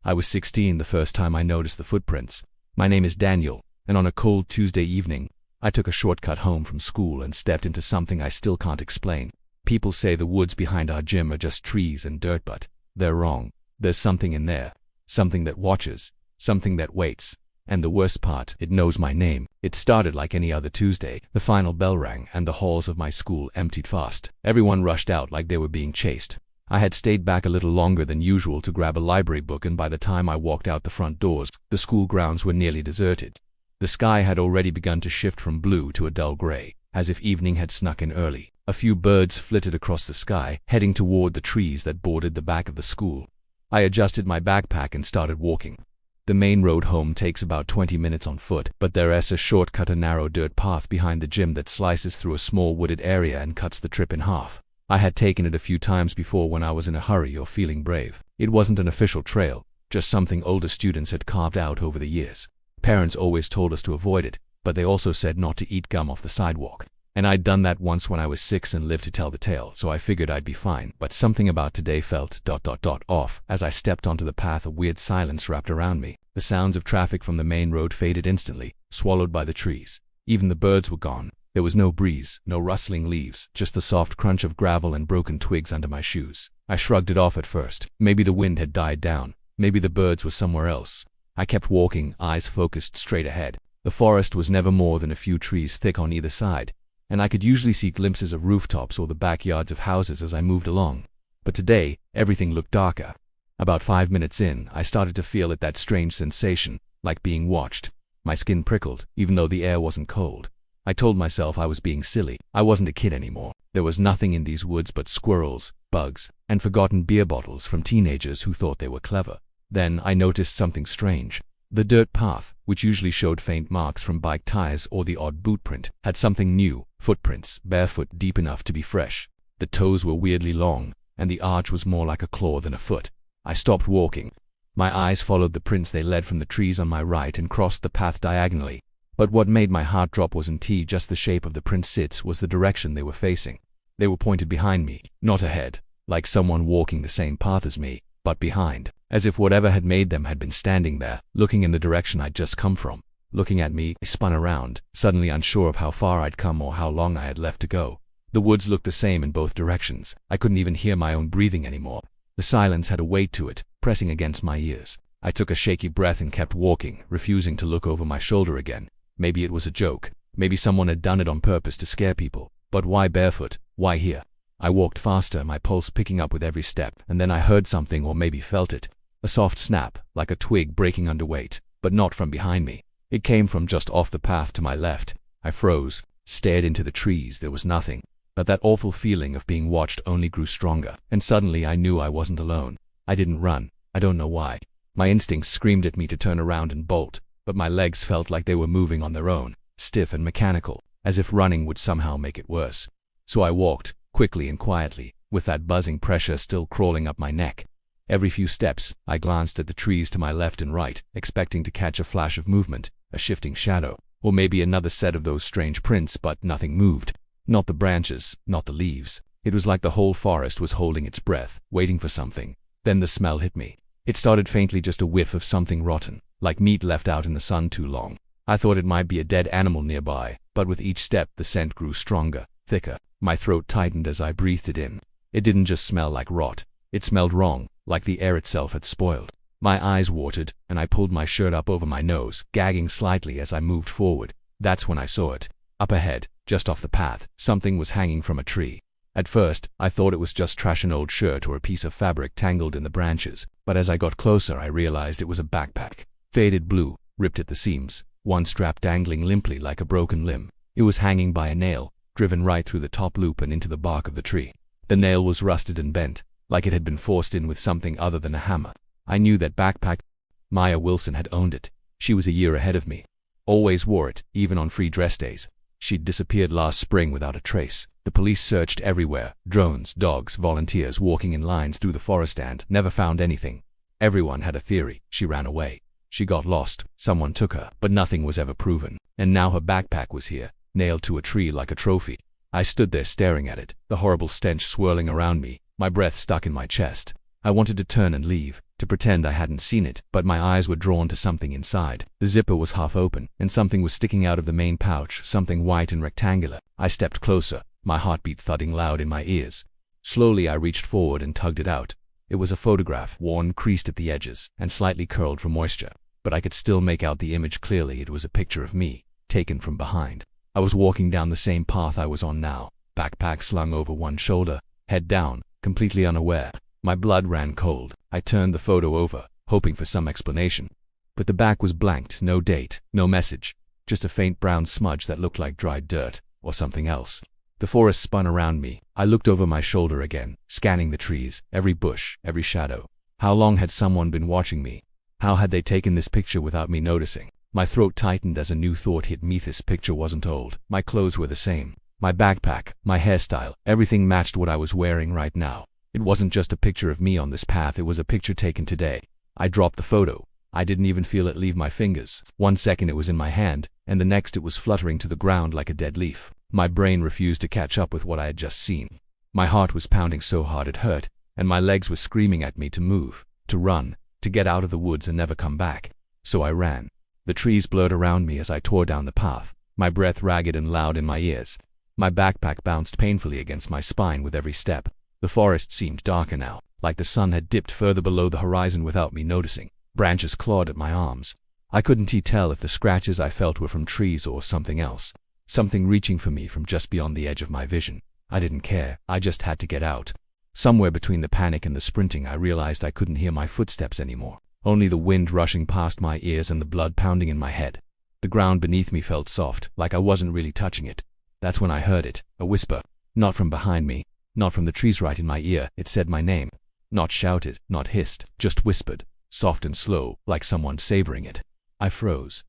I was 16 the first time I noticed the footprints. My name is Daniel, and on a cold Tuesday evening, I took a shortcut home from school and stepped into something I still can't explain. People say the woods behind our gym are just trees and dirt, but they're wrong. There's something in there. Something that watches. Something that waits. And the worst part, it knows my name. It started like any other Tuesday. The final bell rang, and the halls of my school emptied fast. Everyone rushed out like they were being chased. I had stayed back a little longer than usual to grab a library book, and by the time I walked out the front doors, the school grounds were nearly deserted. The sky had already begun to shift from blue to a dull gray, as if evening had snuck in early. A few birds flitted across the sky, heading toward the trees that bordered the back of the school. I adjusted my backpack and started walking. The main road home takes about 20 minutes on foot, but there is a shortcut, a narrow dirt path behind the gym that slices through a small wooded area and cuts the trip in half. I had taken it a few times before when I was in a hurry or feeling brave. It wasn't an official trail, just something older students had carved out over the years. Parents always told us to avoid it, but they also said not to eat gum off the sidewalk. And I'd done that once when I was 6 and lived to tell the tale, so I figured I'd be fine. But something about today felt off. As I stepped onto the path, a weird silence wrapped around me. The sounds of traffic from the main road faded instantly, swallowed by the trees. Even the birds were gone. There was no breeze, no rustling leaves, just the soft crunch of gravel and broken twigs under my shoes. I shrugged it off at first. Maybe the wind had died down. Maybe the birds were somewhere else. I kept walking, eyes focused straight ahead. The forest was never more than a few trees thick on either side, and I could usually see glimpses of rooftops or the backyards of houses as I moved along. But today, everything looked darker. About 5 minutes in, I started to feel that strange sensation, like being watched. My skin prickled, even though the air wasn't cold. I told myself I was being silly. I wasn't a kid anymore. There was nothing in these woods but squirrels, bugs, and forgotten beer bottles from teenagers who thought they were clever. Then I noticed something strange. The dirt path, which usually showed faint marks from bike tires or the odd boot print, had something new. Footprints, barefoot, deep enough to be fresh. The toes were weirdly long, and the arch was more like a claw than a foot. I stopped walking. My eyes followed the prints. They led from the trees on my right and crossed the path diagonally. But what made my heart drop wasn't just the shape of the prints, was the direction they were facing. They were pointed behind me, not ahead, like someone walking the same path as me, but behind, as if whatever had made them had been standing there, looking in the direction I'd just come from. Looking at me, I spun around, suddenly unsure of how far I'd come or how long I had left to go. The woods looked the same in both directions. I couldn't even hear my own breathing anymore. The silence had a weight to it, pressing against my ears. I took a shaky breath and kept walking, refusing to look over my shoulder again. Maybe it was a joke. Maybe someone had done it on purpose to scare people. But why barefoot? Why here? I walked faster, my pulse picking up with every step, and then I heard something, or maybe felt it. A soft snap, like a twig breaking under weight, but not from behind me. It came from just off the path to my left. I froze, stared into the trees. There was nothing. But that awful feeling of being watched only grew stronger, and suddenly I knew I wasn't alone. I didn't run. I don't know why. My instincts screamed at me to turn around and bolt, but my legs felt like they were moving on their own, stiff and mechanical, as if running would somehow make it worse. So I walked, quickly and quietly, with that buzzing pressure still crawling up my neck. Every few steps, I glanced at the trees to my left and right, expecting to catch a flash of movement, a shifting shadow, or maybe another set of those strange prints, but nothing moved. Not the branches, not the leaves. It was like the whole forest was holding its breath, waiting for something. Then the smell hit me. It started faintly, just a whiff of something rotten, like meat left out in the sun too long. I thought it might be a dead animal nearby, but with each step the scent grew stronger, thicker. My throat tightened as I breathed it in. It didn't just smell like rot. It smelled wrong, like the air itself had spoiled. My eyes watered, and I pulled my shirt up over my nose, gagging slightly as I moved forward. That's when I saw it. Up ahead, just off the path, something was hanging from a tree. At first, I thought it was just trash, an old shirt or a piece of fabric tangled in the branches, but as I got closer I realized it was a backpack. Faded blue, ripped at the seams, one strap dangling limply like a broken limb. It was hanging by a nail, driven right through the top loop and into the bark of the tree. The nail was rusted and bent, like it had been forced in with something other than a hammer. I knew that backpack. Maya Wilson had owned it. She was a year ahead of me. Always wore it, even on free dress days. She'd disappeared last spring without a trace. The police searched everywhere. Drones, dogs, volunteers walking in lines through the forest and never found anything. Everyone had a theory. She ran away. She got lost. Someone took her, but nothing was ever proven. And now her backpack was here, nailed to a tree like a trophy. I stood there staring at it, the horrible stench swirling around me, my breath stuck in my chest. I wanted to turn and leave, to pretend I hadn't seen it, but my eyes were drawn to something inside. The zipper was half open, and something was sticking out of the main pouch, something white and rectangular. I stepped closer, my heartbeat thudding loud in my ears. Slowly I reached forward and tugged it out. It was a photograph, worn, creased at the edges, and slightly curled from moisture, but I could still make out the image clearly. It was a picture of me, taken from behind. I was walking down the same path I was on now, backpack slung over one shoulder, head down, completely unaware. My blood ran cold. I turned the photo over, hoping for some explanation. But the back was blanked, no date, no message, just a faint brown smudge that looked like dried dirt, or something else. The forest spun around me. I looked over my shoulder again, scanning the trees, every bush, every shadow. How long had someone been watching me? How had they taken this picture without me noticing? My throat tightened as a new thought hit me. This picture wasn't old. My clothes were the same. My backpack, my hairstyle, everything matched what I was wearing right now. It wasn't just a picture of me on this path, it was a picture taken today. I dropped the photo. I didn't even feel it leave my fingers. 1 second it was in my hand, and the next it was fluttering to the ground like a dead leaf. My brain refused to catch up with what I had just seen. My heart was pounding so hard it hurt, and my legs were screaming at me to move, to run, to get out of the woods and never come back. So I ran. The trees blurred around me as I tore down the path, my breath ragged and loud in my ears. My backpack bounced painfully against my spine with every step. The forest seemed darker now, like the sun had dipped further below the horizon without me noticing. Branches clawed at my arms. I couldn't tell if the scratches I felt were from trees or something else. Something reaching for me from just beyond the edge of my vision. I didn't care, I just had to get out. Somewhere between the panic and the sprinting I realized I couldn't hear my footsteps anymore. Only the wind rushing past my ears and the blood pounding in my head. The ground beneath me felt soft, like I wasn't really touching it. That's when I heard it, a whisper. Not from behind me. Not from the trees right in my ear. It said my name. Not shouted, not hissed, just whispered, soft and slow, like someone savoring it. I froze,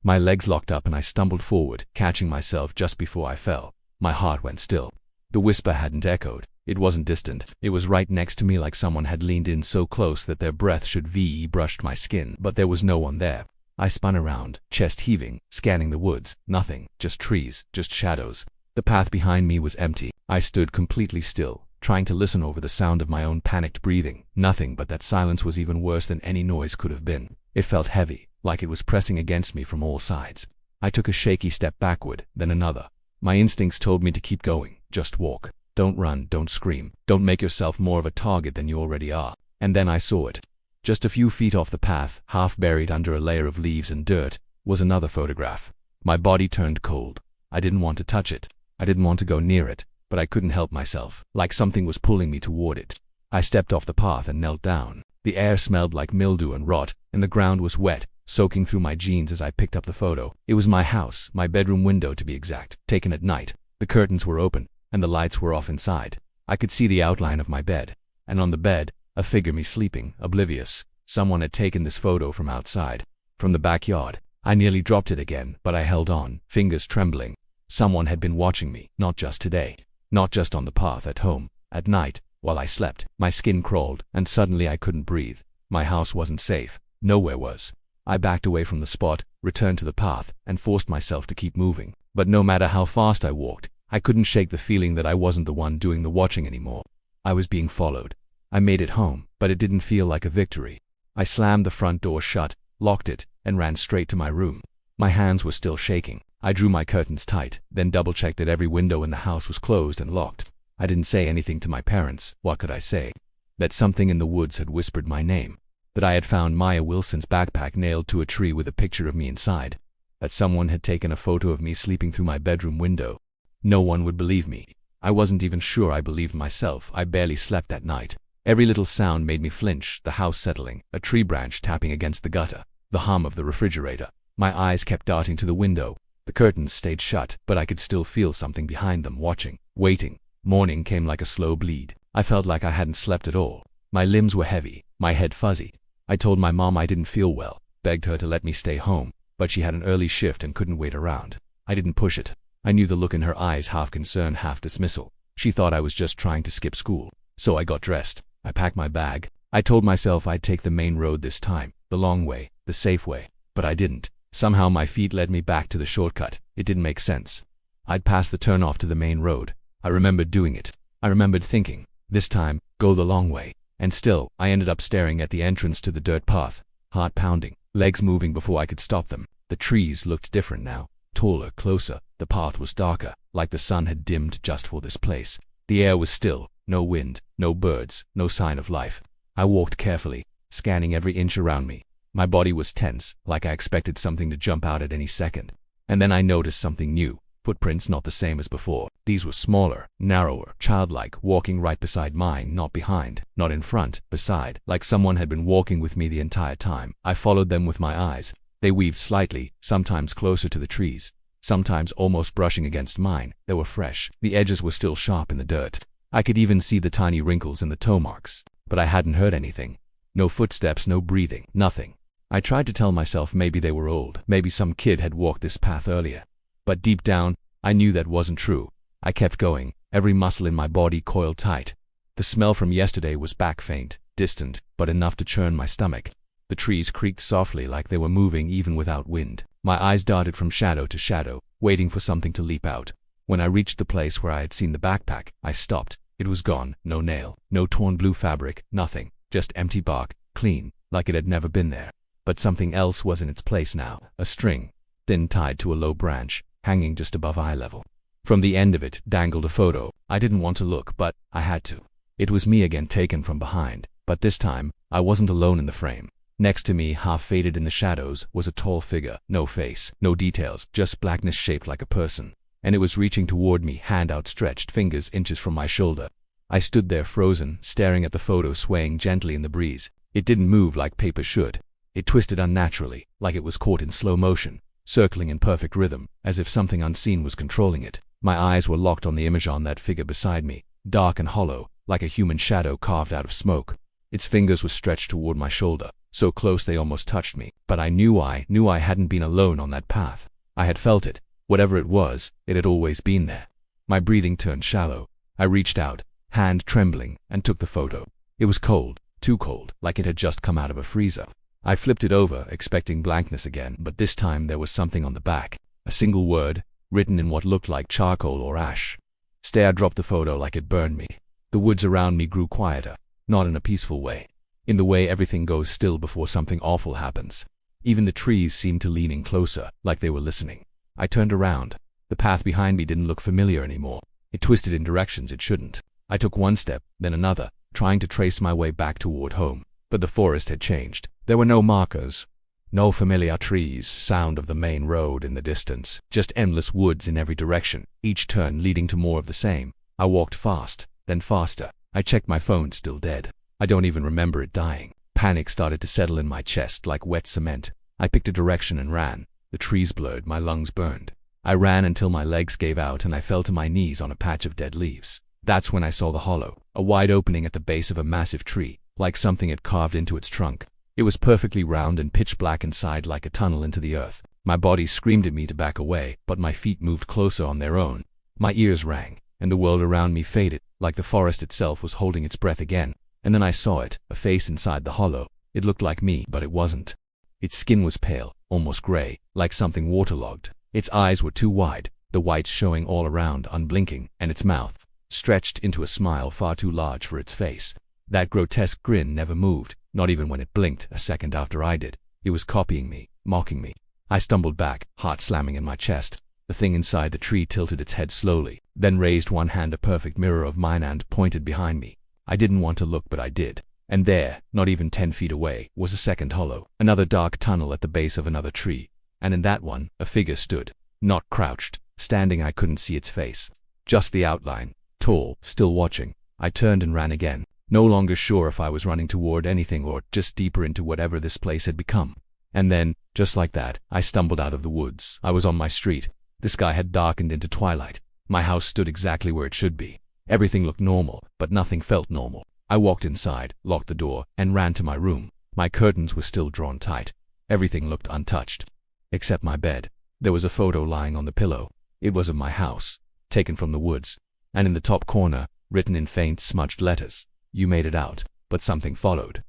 my legs locked up and I stumbled forward, catching myself just before I fell. My heart went still. The whisper hadn't echoed. It wasn't distant. It was right next to me, like someone had leaned in so close that their breath should brushed my skin, but there was no one there. I spun around, chest heaving, scanning the woods. Nothing, just trees, just shadows. The path behind me was empty. I stood completely still, trying to listen over the sound of my own panicked breathing. Nothing, but that silence was even worse than any noise could have been. It felt heavy, like it was pressing against me from all sides. I took a shaky step backward, then another. My instincts told me to keep going, just walk. Don't run, don't scream, don't make yourself more of a target than you already are. And then I saw it. Just a few feet off the path, half buried under a layer of leaves and dirt, was another photograph. My body turned cold. I didn't want to touch it. I didn't want to go near it, but I couldn't help myself, like something was pulling me toward it. I stepped off the path and knelt down. The air smelled like mildew and rot, and the ground was wet, soaking through my jeans as I picked up the photo. It was my house, my bedroom window to be exact, taken at night. The curtains were open, and the lights were off inside. I could see the outline of my bed, and on the bed, a figure, me sleeping, oblivious. Someone had taken this photo from outside, from the backyard. I nearly dropped it again, but I held on, fingers trembling. Someone had been watching me, not just today, not just on the path at home, at night, while I slept. My skin crawled, and suddenly I couldn't breathe. My house wasn't safe. Nowhere was. I backed away from the spot, returned to the path, and forced myself to keep moving. But no matter how fast I walked, I couldn't shake the feeling that I wasn't the one doing the watching anymore. I was being followed. I made it home, but it didn't feel like a victory. I slammed the front door shut, locked it, and ran straight to my room. My hands were still shaking. I drew my curtains tight, then double-checked that every window in the house was closed and locked. I didn't say anything to my parents. What could I say? That something in the woods had whispered my name. That I had found Maya Wilson's backpack nailed to a tree with a picture of me inside. That someone had taken a photo of me sleeping through my bedroom window. No one would believe me. I wasn't even sure I believed myself. I barely slept that night. Every little sound made me flinch, the house settling, a tree branch tapping against the gutter, the hum of the refrigerator. My eyes kept darting to the window. The curtains stayed shut, but I could still feel something behind them, watching, waiting. Morning came like a slow bleed. I felt like I hadn't slept at all. My limbs were heavy, my head fuzzy. I told my mom I didn't feel well, begged her to let me stay home, but she had an early shift and couldn't wait around. I didn't push it. I knew the look in her eyes, half concern, half dismissal. She thought I was just trying to skip school. So I got dressed. I packed my bag. I told myself I'd take the main road this time, the long way, the safe way. But I didn't. Somehow my feet led me back to the shortcut. It didn't make sense. I'd passed the turnoff to the main road. I remembered doing it. I remembered thinking, this time, go the long way. And still, I ended up staring at the entrance to the dirt path, heart pounding, legs moving before I could stop them. The trees looked different now, taller, closer. The path was darker, like the sun had dimmed just for this place. The air was still, no wind, no birds, no sign of life. I walked carefully, scanning every inch around me. My body was tense, like I expected something to jump out at any second. And then I noticed something new. Footprints not the same as before. These were smaller, narrower, childlike, walking right beside mine, not behind, not in front, beside, like someone had been walking with me the entire time. I followed them with my eyes. They weaved slightly, sometimes closer to the trees, sometimes almost brushing against mine. They were fresh. The edges were still sharp in the dirt. I could even see the tiny wrinkles in the toe marks. But I hadn't heard anything. No footsteps, no breathing, nothing. I tried to tell myself maybe they were old, maybe some kid had walked this path earlier. But deep down, I knew that wasn't true. I kept going, every muscle in my body coiled tight. The smell from yesterday was back, faint, distant, but enough to churn my stomach. The trees creaked softly like they were moving even without wind. My eyes darted from shadow to shadow, waiting for something to leap out. When I reached the place where I had seen the backpack, I stopped. It was gone, no nail, no torn blue fabric, nothing, just empty bark, clean, like it had never been there. But something else was in its place now, a string, thin tied to a low branch, hanging just above eye level. From the end of it dangled a photo. I didn't want to look, but I had to. It was me again, taken from behind, but this time, I wasn't alone in the frame. Next to me, half faded in the shadows, was a tall figure, no face, no details, just blackness shaped like a person. And it was reaching toward me, hand outstretched, fingers inches from my shoulder. I stood there frozen, staring at the photo swaying gently in the breeze. It didn't move like paper should. It twisted unnaturally, like it was caught in slow motion, circling in perfect rhythm, as if something unseen was controlling it. My eyes were locked on the image, on that figure beside me, dark and hollow, like a human shadow carved out of smoke. Its fingers were stretched toward my shoulder, so close they almost touched me. But I knew I hadn't been alone on that path. I had felt it. Whatever it was, it had always been there. My breathing turned shallow. I reached out, hand trembling, and took the photo. It was cold, too cold, like it had just come out of a freezer. I flipped it over, expecting blankness again, but this time there was something on the back. A single word, written in what looked like charcoal or ash. Stay. I dropped the photo like it burned me. The woods around me grew quieter, not in a peaceful way. In the way everything goes still before something awful happens. Even the trees seemed to lean in closer, like they were listening. I turned around. The path behind me didn't look familiar anymore. It twisted in directions it shouldn't. I took one step, then another, trying to trace my way back toward home. But the forest had changed. There were no markers, no familiar trees, sound of the main road in the distance, just endless woods in every direction, each turn leading to more of the same. I walked fast, then faster. I checked my phone, still dead. I don't even remember it dying. Panic started to settle in my chest like wet cement. I picked a direction and ran. The trees blurred, my lungs burned. I ran until my legs gave out and I fell to my knees on a patch of dead leaves. That's when I saw the hollow, a wide opening at the base of a massive tree, like something had carved into its trunk. It was perfectly round and pitch black inside, like a tunnel into the earth. My body screamed at me to back away, but my feet moved closer on their own. My ears rang, and the world around me faded, like the forest itself was holding its breath again. And then I saw it, a face inside the hollow. It looked like me, but it wasn't. Its skin was pale, almost gray, like something waterlogged. Its eyes were too wide, the whites showing all around, unblinking, and its mouth, stretched into a smile far too large for its face. That grotesque grin never moved, not even when it blinked a second after I did. It was copying me, mocking me. I stumbled back, heart slamming in my chest. The thing inside the tree tilted its head slowly, then raised one hand, a perfect mirror of mine, and pointed behind me. I didn't want to look, but I did. And there, not even 10 feet away, was a second hollow, another dark tunnel at the base of another tree. And in that one, a figure stood. Not crouched, standing. I couldn't see its face, just the outline, tall, still watching. I turned and ran again, no longer sure if I was running toward anything or just deeper into whatever this place had become. And then, just like that, I stumbled out of the woods. I was on my street. The sky had darkened into twilight. My house stood exactly where it should be. Everything looked normal, but nothing felt normal. I walked inside, locked the door, and ran to my room. My curtains were still drawn tight. Everything looked untouched, except my bed. There was a photo lying on the pillow. It was of my house, taken from the woods. And in the top corner, written in faint, smudged letters, "You made it out." But something followed.